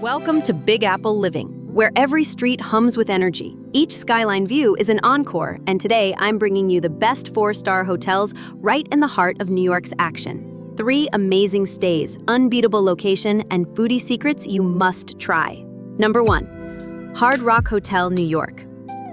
Welcome to Big Apple Living, where every street hums with energy. Each skyline view is an encore, and today I'm bringing you the best 4-star hotels right in the heart of New York's action. 3 amazing stays, unbeatable location, and foodie secrets you must try. Number 1. Hard Rock Hotel, New York.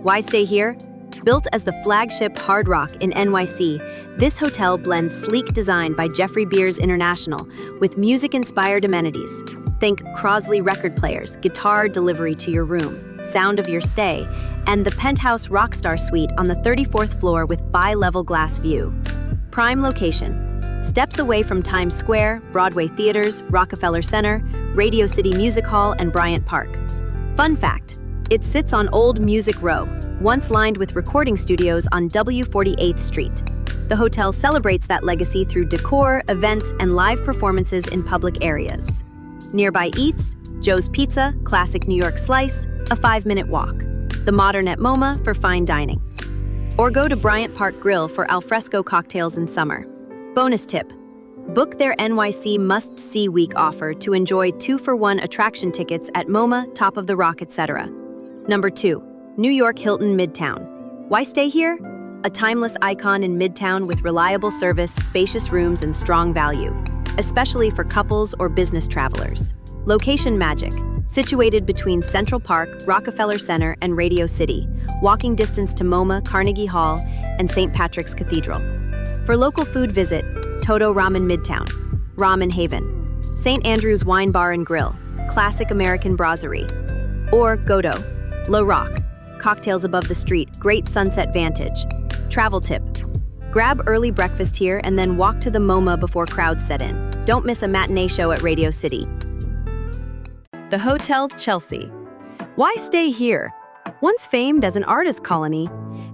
Why stay here? Built as the flagship Hard Rock in NYC, this hotel blends sleek design by Jeffrey Beers International with music-inspired amenities. Think Crosley record players, guitar delivery to your room, sound of your stay, and the penthouse Rockstar Suite on the 34th floor with bi-level glass view. Prime location. Steps away from Times Square, Broadway theaters, Rockefeller Center, Radio City Music Hall, and Bryant Park. Fun fact, it sits on Old Music Row, once lined with recording studios on W48th Street. The hotel celebrates that legacy through decor, events, and live performances in public areas. Nearby eats, Joe's Pizza, classic New York slice, a 5-minute walk. The Modern at MoMA for fine dining. Or go to Bryant Park Grill for alfresco cocktails in summer. Bonus tip, book their NYC must-see week offer to enjoy 2-for-1 attraction tickets at MoMA, Top of the Rock, etc. Number 2, New York Hilton Midtown. Why stay here? A timeless icon in Midtown with reliable service, spacious rooms, and strong value, especially for couples or business travelers. Location magic, situated between Central Park, Rockefeller Center, and Radio City, walking distance to MoMA, Carnegie Hall, and St. Patrick's Cathedral. For local food, visit Toto Ramen Midtown, Ramen Haven, St. Andrew's Wine Bar and Grill, classic American brasserie, or Godo, Le Rock, cocktails above the street, great sunset vantage. Travel tip, grab early breakfast here and then walk to the MoMA before crowds set in. Don't miss a matinee show at Radio City. The Hotel Chelsea. Why stay here? Once famed as an artist colony,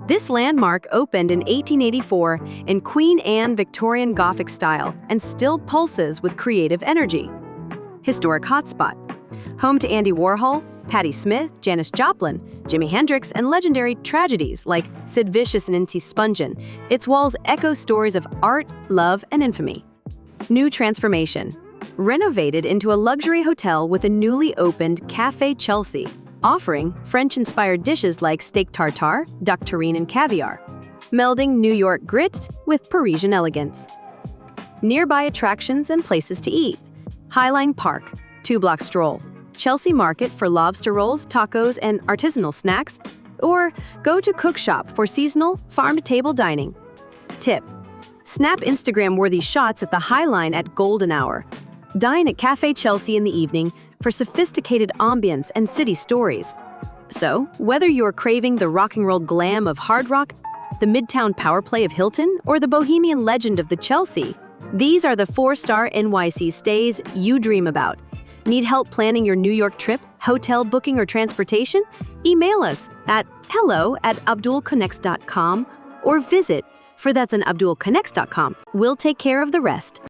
this landmark opened in 1884 in Queen Anne Victorian Gothic style and still pulses with creative energy. Historic hotspot. Home to Andy Warhol, Patti Smith, Janis Joplin, Jimi Hendrix, and legendary tragedies like Sid Vicious and Inti Spungen, its walls echo stories of art, love, and infamy. New transformation. Renovated into a luxury hotel with a newly opened Café Chelsea, offering French-inspired dishes like steak tartare, duck terrine, and caviar, melding New York grit with Parisian elegance. Nearby attractions and places to eat. Highline Park, 2-block stroll. Chelsea Market for lobster rolls, tacos, and artisanal snacks, or go to Cook Shop for seasonal, farm-to-table dining. Tip, snap Instagram-worthy shots at the High Line at golden hour. Dine at Café Chelsea in the evening for sophisticated ambience and city stories. So, whether you're craving the rock and roll glam of Hard Rock, the Midtown power play of Hilton, or the bohemian legend of the Chelsea, these are the 4-star NYC stays you dream about. Need help planning your New York trip, hotel booking, or transportation? Email us at hello@abdulconnects.com or visit for that's an abdulconnects.com. We'll take care of the rest.